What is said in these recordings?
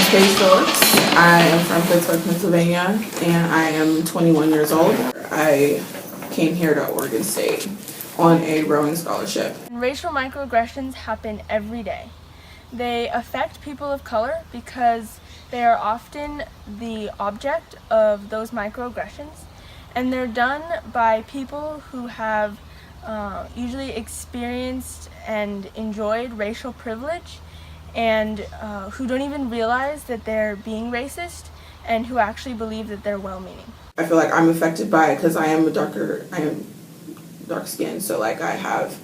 Paige Phillips. I am from Pittsburgh, Pennsylvania, and I am 21 years old. I came here to Oregon State on a rowing scholarship. Racial microaggressions happen every day. They affect people of color because they are often the object of those microaggressions, and they're done by people who have usually experienced and enjoyed racial privilege and who don't even realize that they're being racist and who actually believe that they're well-meaning. I feel like I'm affected by it because I am dark skinned, so like I have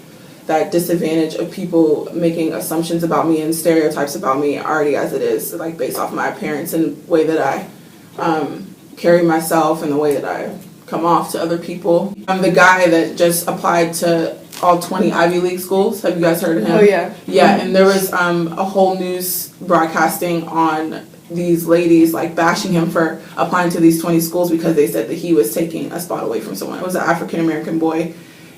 that disadvantage of people making assumptions about me and stereotypes about me already as it is, like based off my appearance and the way that I carry myself and the way that I come off to other people. I'm the guy that just applied to all 20 Ivy League schools. Have you guys heard of him? Oh yeah. Yeah, and there was a whole news broadcasting on these ladies like bashing him for applying to these 20 schools because they said that he was taking a spot away from someone. It was an African American boy,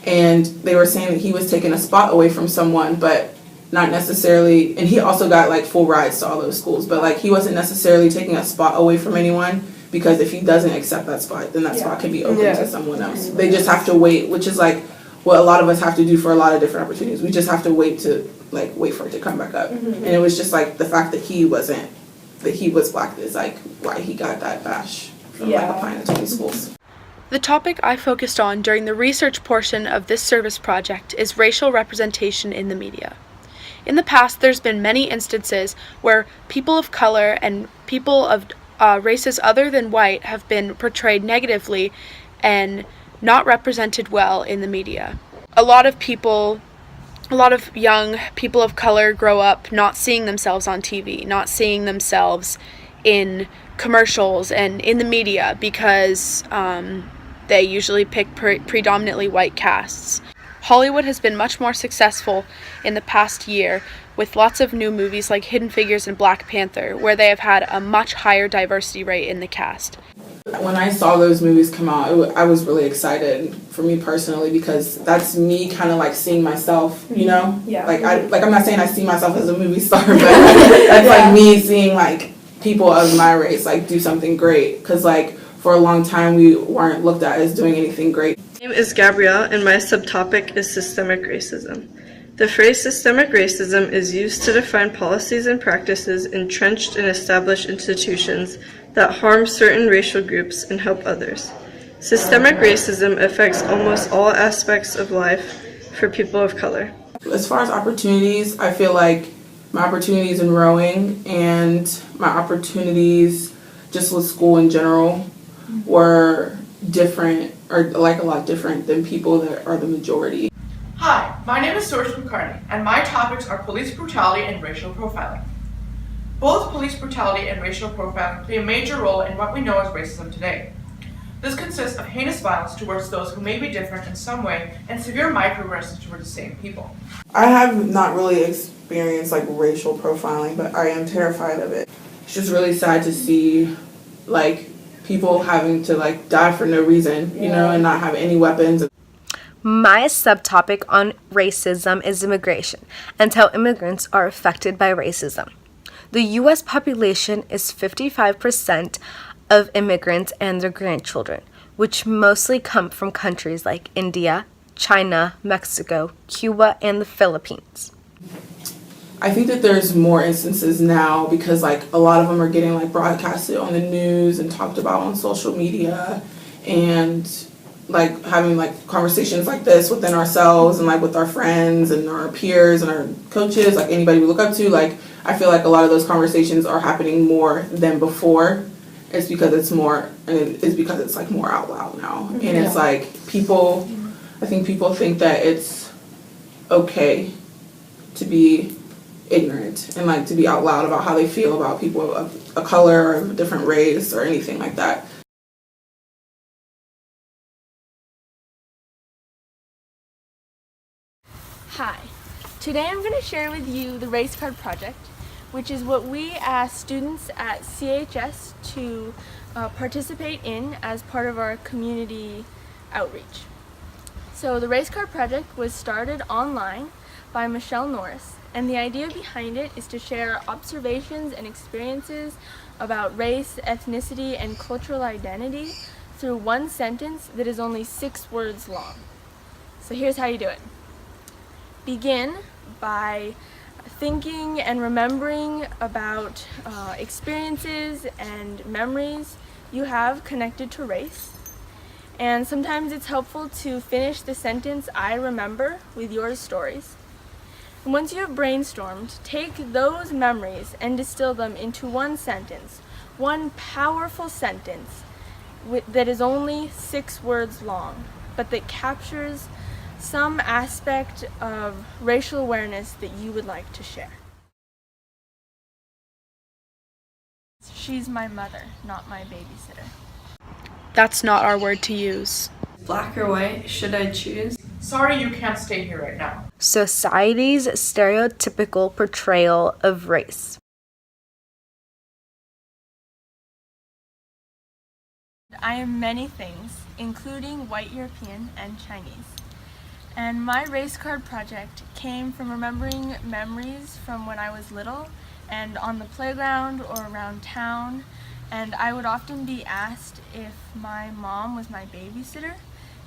and they were saying that he was taking a spot away from someone, but not necessarily, and he also got like full rides to all those schools, but like he wasn't necessarily taking a spot away from anyone, because if he doesn't accept that spot, then that spot can be open to someone else. They just have to wait, which is like what a lot of us have to do for a lot of different opportunities. We just have to wait for it to come back up. And it was just like the fact that he was black is like why he got that bash from like applying to 20 schools. The topic I focused on during the research portion of this service project is racial representation in the media. In the past, there's been many instances where people of color and people of races other than white have been portrayed negatively and not represented well in the media. A lot of young people of color grow up not seeing themselves on TV, not seeing themselves in commercials and in the media because they usually pick predominantly white casts. Hollywood has been much more successful in the past year with lots of new movies like Hidden Figures and Black Panther, where they have had a much higher diversity rate in the cast. When I saw those movies come out, I was really excited for me personally, because that's me kind of like seeing myself, you know? Yeah. I'm not saying I see myself as a movie star, but that's like me seeing like people of my race like do something great, because like for a long time we weren't looked at as doing anything great. My name is Gabrielle, and my subtopic is systemic racism. The phrase systemic racism is used to define policies and practices entrenched in established institutions that harm certain racial groups and help others. Systemic racism affects almost all aspects of life for people of color. As far as opportunities, I feel like my opportunities in rowing and my opportunities just with school in general were different, or like a lot different than people that are the majority. Hi, my name is Source McCartney, and my topics are police brutality and racial profiling. Both police brutality and racial profiling play a major role in what we know as racism today. This consists of heinous violence towards those who may be different in some way and severe microaggressions towards the same people. I have not really experienced like racial profiling, but I am terrified of it. It's just really sad to see like people having to like die for no reason, you know, and not have any weapons. My subtopic on racism is immigration and how immigrants are affected by racism. The U.S. population is 55% of immigrants and their grandchildren, which mostly come from countries like India, China, Mexico, Cuba, and the Philippines. I think that there's more instances now because like a lot of them are getting like broadcasted on the news and talked about on social media, and like having like conversations like this within ourselves and like with our friends and our peers and our coaches, like anybody we look up to. Like I feel like a lot of those conversations are happening more than before. It's because it's more, and it's because it's like more out loud now. And it's like I think people think that it's okay to be ignorant and like to be out loud about how they feel about people of a color or of a different race or anything like that. Hi, today I'm going to share with you the Race Card Project, which is what we ask students at CHS to participate in as part of our community outreach. So the Race Card Project was started online by Michelle Norris, and the idea behind it is to share observations and experiences about race, ethnicity, and cultural identity through one sentence that is only 6 words long. So here's how you do it. Begin by thinking and remembering about experiences and memories you have connected to race. And sometimes it's helpful to finish the sentence "I remember" with your stories. And once you have brainstormed, take those memories and distill them into one sentence, one powerful sentence that is only 6 words long, but that captures some aspect of racial awareness that you would like to share. She's my mother, not my babysitter. That's not our word to use. Black or white, should I choose? Sorry you can't stay here right now. Society's stereotypical portrayal of race. I am many things, including white European and Chinese. And my race card project came from remembering memories from when I was little and on the playground or around town. And I would often be asked if my mom was my babysitter,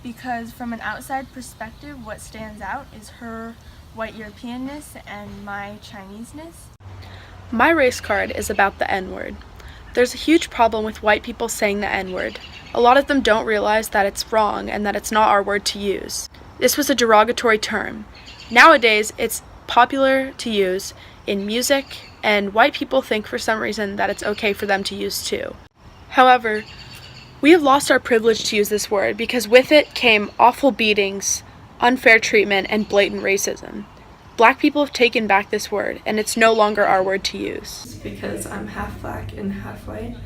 because from an outside perspective, what stands out is her white Europeanness and my Chineseness. My race card is about the N-word. There's a huge problem with white people saying the N-word. A lot of them don't realize that it's wrong and that it's not our word to use. This was a derogatory term. Nowadays, it's popular to use in music, and white people think for some reason that it's okay for them to use too. However, we have lost our privilege to use this word because with it came awful beatings, unfair treatment, and blatant racism. Black people have taken back this word, and it's no longer our word to use. Because I'm half black and half white,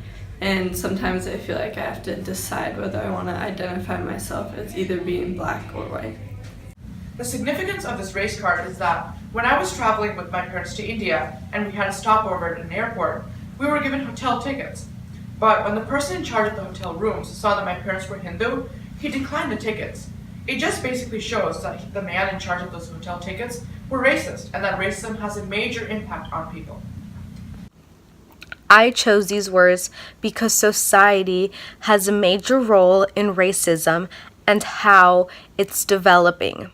and sometimes I feel like I have to decide whether I want to identify myself as either being black or white. The significance of this race card is that when I was traveling with my parents to India and we had a stopover at an airport, we were given hotel tickets. But when the person in charge of the hotel rooms saw that my parents were Hindu, he declined the tickets. It just basically shows that the man in charge of those hotel tickets were racist, and that racism has a major impact on people. I chose these words because society has a major role in racism and how it's developing.